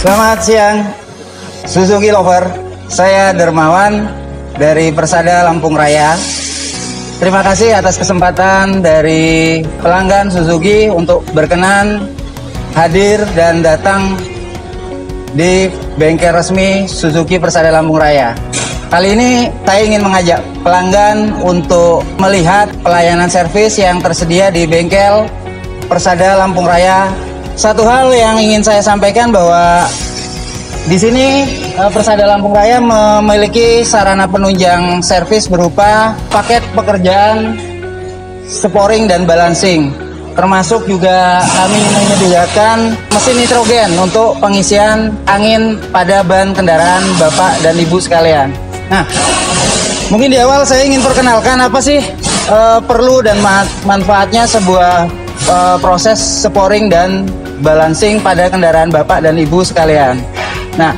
Selamat siang, Suzuki Lover. Saya Dermawan dari Persada Lampung Raya. Terima kasih atas kesempatan dari pelanggan Suzuki untuk berkenan hadir dan datang di bengkel resmi Suzuki Persada Lampung Raya. Kali ini saya ingin mengajak pelanggan untuk melihat pelayanan servis yang tersedia di bengkel Persada Lampung Raya. Satu hal yang ingin saya sampaikan bahwa di sini Persada Lampung Raya memiliki sarana penunjang servis berupa paket pekerjaan sporing dan balancing. Termasuk juga kami menyediakan mesin nitrogen untuk pengisian angin pada ban kendaraan Bapak dan Ibu sekalian. Nah, mungkin di awal saya ingin perkenalkan apa sih perlu dan manfaatnya sebuah proses sporing dan balancing pada kendaraan Bapak dan Ibu sekalian. Nah,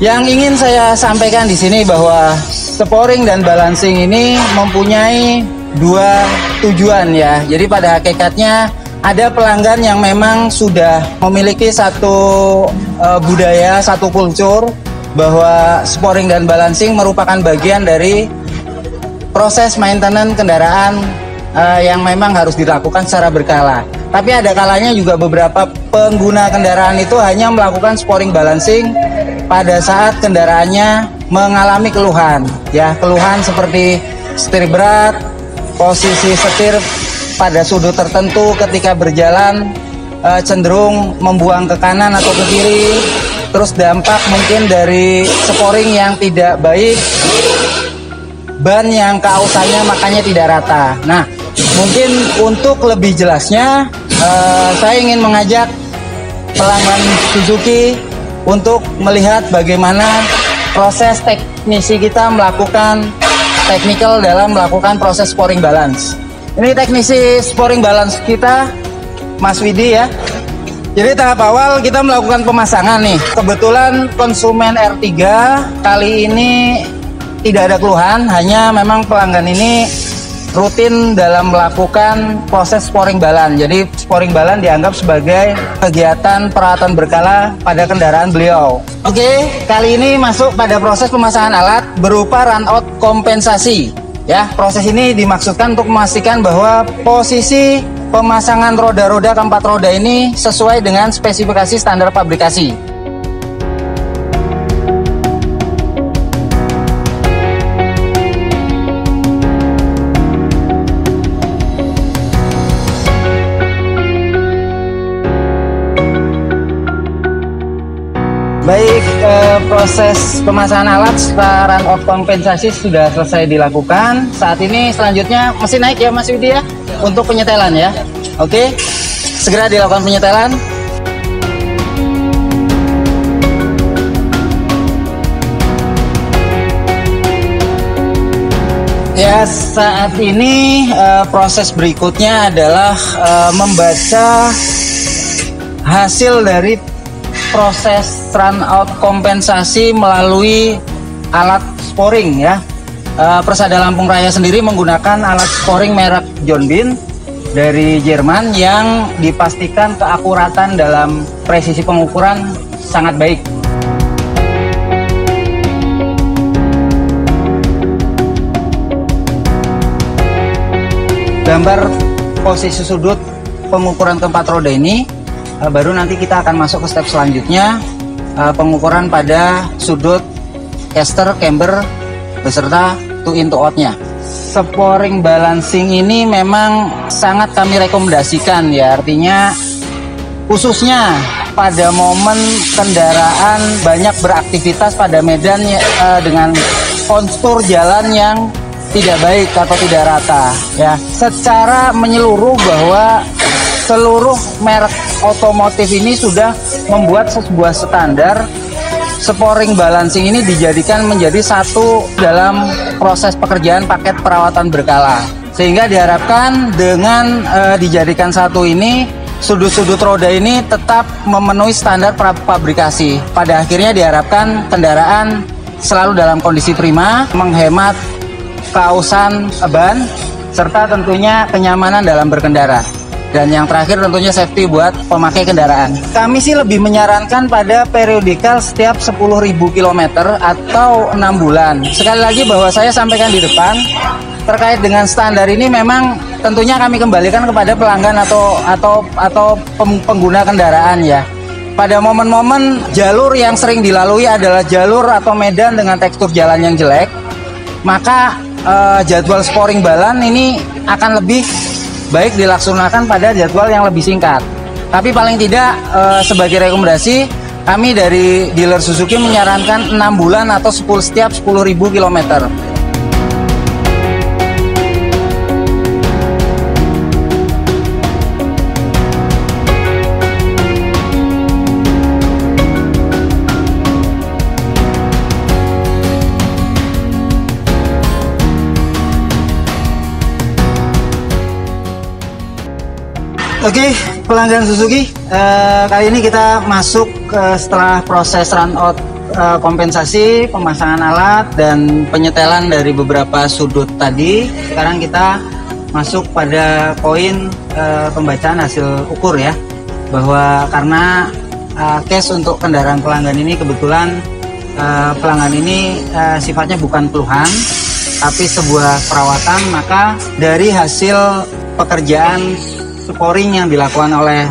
yang ingin saya sampaikan di sini bahwa sporing dan balancing ini mempunyai dua tujuan ya. Jadi pada hakikatnya ada pelanggan yang memang sudah memiliki satu budaya, satu kultur bahwa sporing dan balancing merupakan bagian dari proses maintenance kendaraan yang memang harus dilakukan secara berkala. Tapi ada kalanya juga beberapa pengguna kendaraan itu hanya melakukan sporing balancing pada saat kendaraannya mengalami keluhan. Ya, keluhan seperti setir berat, posisi setir pada sudut tertentu ketika berjalan cenderung membuang ke kanan atau ke kiri. Terus dampak mungkin dari sporing yang tidak baik, ban yang kausannya makanya tidak rata. Nah, mungkin untuk lebih jelasnya saya ingin mengajak pelanggan Suzuki untuk melihat bagaimana proses teknisi kita melakukan technical dalam melakukan proses sporing balance. Ini teknisi sporing balance kita, Mas Widi ya. Jadi tahap awal kita melakukan pemasangan nih. Kebetulan konsumen R3 kali ini tidak ada keluhan, hanya memang pelanggan ini rutin dalam melakukan proses sporing balance. Jadi sporing balance dianggap sebagai kegiatan perawatan berkala pada kendaraan beliau. Oke, kali ini masuk pada proses pemasangan alat berupa run out kompensasi. Ya, proses ini dimaksudkan untuk memastikan bahwa posisi pemasangan roda-roda keempat roda ini sesuai dengan spesifikasi standar pabrikasi. Baik, proses pemasangan alat setelah run out kompensasi sudah selesai dilakukan. Saat ini selanjutnya mesin naik ya Mas Widi ya, untuk penyetelan ya. Oke, segera dilakukan penyetelan. Ya, saat ini proses berikutnya adalah membaca hasil dari proses run out kompensasi melalui alat sporing ya. Persada Lampung Raya sendiri menggunakan alat sporing merek John Bin dari Jerman yang dipastikan keakuratan dalam presisi pengukuran sangat baik. Gambar posisi sudut pengukuran keempat roda ini, baru nanti kita akan masuk ke step selanjutnya, pengukuran pada sudut caster, camber, beserta two-in two-out-nya. Sporing balancing ini memang sangat kami rekomendasikan ya, artinya khususnya pada momen kendaraan banyak beraktivitas pada medan dengan konstur jalan yang tidak baik atau tidak rata ya. Secara menyeluruh bahwa seluruh merek otomotif ini sudah membuat sebuah standar sporing balancing ini dijadikan menjadi satu dalam proses pekerjaan paket perawatan berkala. Sehingga diharapkan dengan dijadikan satu ini, sudut-sudut roda ini tetap memenuhi standar pabrikasi. Pada akhirnya diharapkan kendaraan selalu dalam kondisi prima, menghemat kausan ban, serta tentunya kenyamanan dalam berkendara. Dan yang terakhir tentunya safety buat pemakai kendaraan. Kami sih lebih menyarankan pada periodikal setiap 10.000 km atau 6 bulan. Sekali lagi bahwa saya sampaikan di depan, terkait dengan standar ini memang tentunya kami kembalikan kepada pelanggan atau pengguna kendaraan ya. Pada momen-momen jalur yang sering dilalui adalah jalur atau medan dengan tekstur jalan yang jelek, maka jadwal sporing balan ini akan lebih baik dilaksanakan pada jadwal yang lebih singkat. Tapi paling tidak sebagai rekomendasi kami dari dealer Suzuki menyarankan 6 bulan atau setiap 10.000 km. Oke, pelanggan Suzuki, kali ini kita masuk setelah proses run out kompensasi, pemasangan alat, dan penyetelan dari beberapa sudut tadi. Sekarang kita masuk pada poin pembacaan hasil ukur ya, bahwa karena case untuk kendaraan pelanggan ini kebetulan pelanggan ini sifatnya bukan keluhan, tapi sebuah perawatan, maka dari hasil pekerjaan sporing yang dilakukan oleh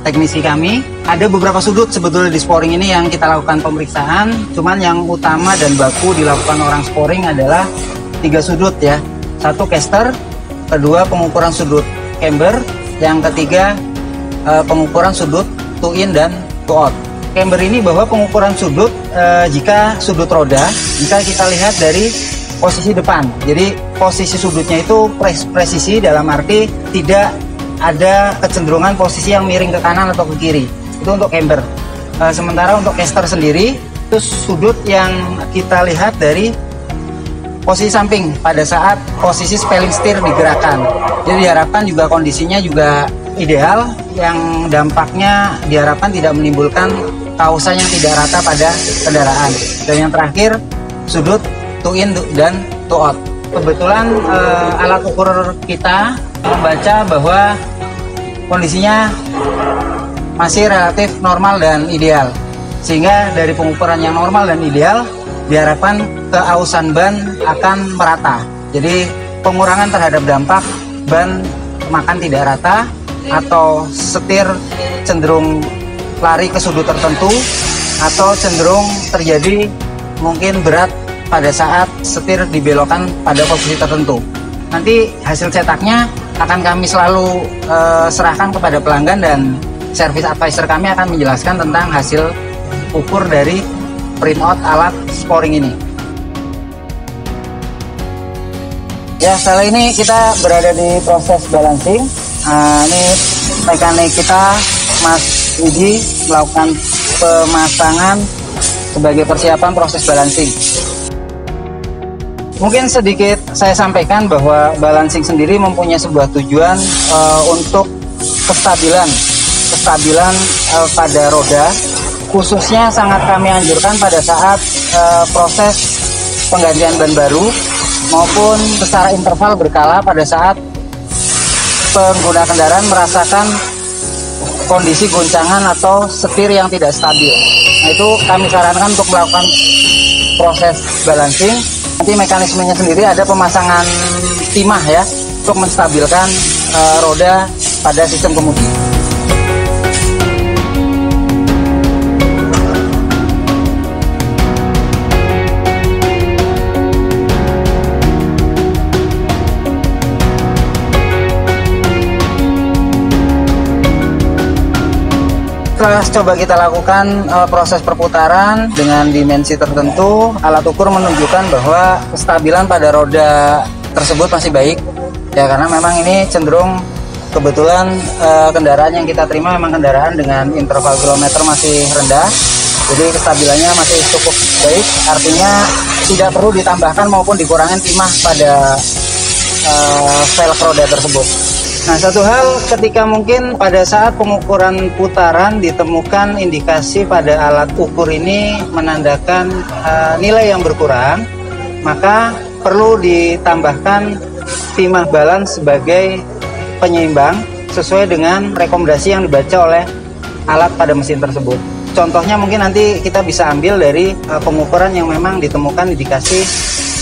teknisi kami, ada beberapa sudut sebetulnya di sporing ini yang kita lakukan pemeriksaan. Cuman yang utama dan baku dilakukan orang sporing adalah 3 sudut ya. 1 caster, kedua pengukuran sudut camber, yang ketiga pengukuran sudut to in dan to out. Camber ini bahwa pengukuran sudut jika sudut roda, jika kita lihat dari posisi depan. Jadi posisi sudutnya itu presisi, dalam arti tidak ada kecenderungan posisi yang miring ke kanan atau ke kiri. Itu untuk camber. Sementara untuk caster sendiri, itu sudut yang kita lihat dari posisi samping pada saat posisi spelling steer digerakkan. Jadi diharapkan juga kondisinya juga ideal, yang dampaknya diharapkan tidak menimbulkan kausan yang tidak rata pada kendaraan. Dan yang terakhir, sudut to in dan to out. Kebetulan alat ukur kita membaca bahwa kondisinya masih relatif normal dan ideal, sehingga dari pengukuran yang normal dan ideal diharapkan keausan ban akan merata. Jadi pengurangan terhadap dampak ban makan tidak rata atau setir cenderung lari ke sudut tertentu, atau cenderung terjadi mungkin berat pada saat setir dibelokkan pada posisi tertentu. Nanti hasil cetaknya akan kami selalu serahkan kepada pelanggan, dan service advisor kami akan menjelaskan tentang hasil ukur dari printout alat sporing ini. Ya, setelah ini kita berada di proses balancing. Ini mekanik kita, Mas Widi, melakukan pemasangan sebagai persiapan proses balancing. Mungkin sedikit saya sampaikan bahwa balancing sendiri mempunyai sebuah tujuan untuk kestabilan pada roda, khususnya sangat kami anjurkan pada saat proses penggantian ban baru maupun secara interval berkala pada saat pengguna kendaraan merasakan kondisi goncangan atau setir yang tidak stabil. Nah, itu kami sarankan untuk melakukan proses balancing. Nanti mekanismenya sendiri ada pemasangan timah ya, untuk menstabilkan roda pada sistem kemudi. Setelah coba kita lakukan proses perputaran dengan dimensi tertentu, alat ukur menunjukkan bahwa kestabilan pada roda tersebut masih baik ya, karena memang ini cenderung kebetulan kendaraan yang kita terima memang kendaraan dengan interval kilometer masih rendah, jadi kestabilannya masih cukup baik, artinya tidak perlu ditambahkan maupun dikurangin timah pada velg roda tersebut. Nah, satu hal ketika mungkin pada saat pengukuran putaran ditemukan indikasi pada alat ukur ini menandakan nilai yang berkurang, maka perlu ditambahkan timah balance sebagai penyeimbang sesuai dengan rekomendasi yang dibaca oleh alat pada mesin tersebut. Contohnya mungkin nanti kita bisa ambil dari pengukuran yang memang ditemukan indikasi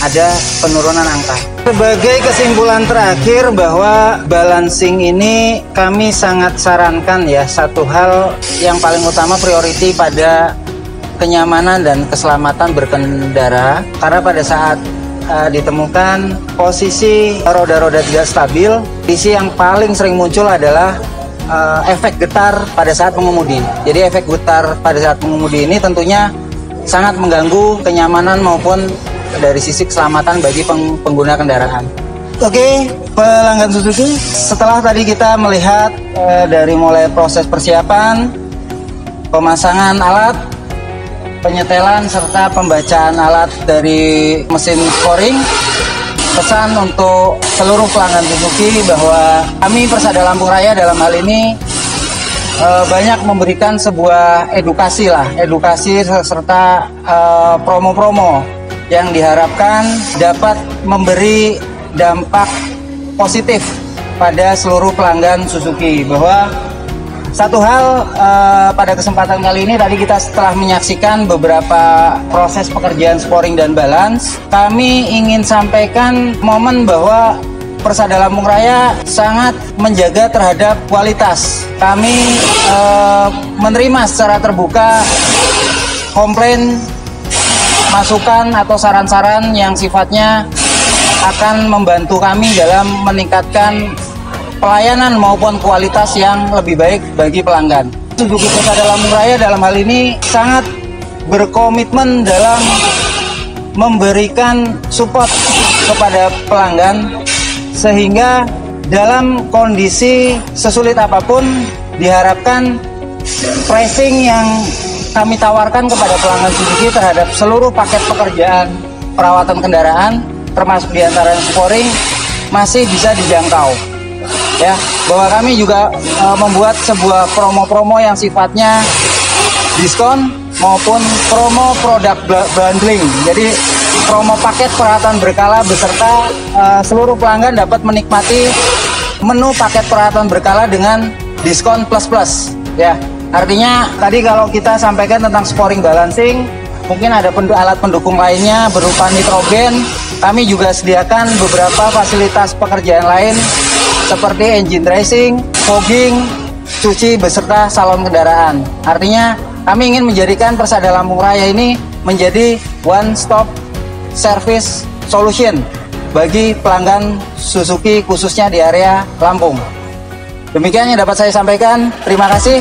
ada penurunan angka. Sebagai kesimpulan terakhir bahwa balancing ini kami sangat sarankan ya, satu hal yang paling utama priority pada kenyamanan dan keselamatan berkendara, karena pada saat ditemukan posisi roda-roda tidak stabil, posisi yang paling sering muncul adalah efek getar pada saat mengemudi. Jadi efek getar pada saat mengemudi ini tentunya sangat mengganggu kenyamanan maupun dari sisi keselamatan bagi pengguna kendaraan. Oke, pelanggan Suzuki, setelah tadi kita melihat dari mulai proses persiapan, pemasangan alat, penyetelan serta pembacaan alat dari mesin scoring, pesan untuk seluruh pelanggan Suzuki bahwa kami Persada Lampung Raya dalam hal ini banyak memberikan sebuah edukasi serta promo-promo yang diharapkan dapat memberi dampak positif pada seluruh pelanggan Suzuki. Bahwa satu hal pada kesempatan kali ini, tadi kita setelah menyaksikan beberapa proses pekerjaan scoring dan balance, kami ingin sampaikan momen bahwa Persada Lampung Raya sangat menjaga terhadap kualitas. Kami menerima secara terbuka komplain, masukan atau saran-saran yang sifatnya akan membantu kami dalam meningkatkan pelayanan maupun kualitas yang lebih baik bagi pelanggan. Suzuki Persada Lampung Raya dalam hal ini sangat berkomitmen dalam memberikan support kepada pelanggan, sehingga dalam kondisi sesulit apapun diharapkan pricing yang kami tawarkan kepada pelanggan Suzuki terhadap seluruh paket pekerjaan perawatan kendaraan, termasuk diantara scoring, masih bisa dijangkau. Ya, bahwa kami juga membuat sebuah promo-promo yang sifatnya diskon maupun promo produk bundling. Jadi promo paket perawatan berkala beserta seluruh pelanggan dapat menikmati menu paket perawatan berkala dengan diskon plus. Ya. Artinya tadi kalau kita sampaikan tentang scoring balancing, mungkin ada alat pendukung lainnya berupa nitrogen. Kami juga sediakan beberapa fasilitas pekerjaan lain seperti engine dressing, fogging, cuci beserta salon kendaraan. Artinya kami ingin menjadikan Persada Lampung Raya ini menjadi one stop service solution bagi pelanggan Suzuki khususnya di area Lampung. Demikian yang dapat saya sampaikan. Terima kasih.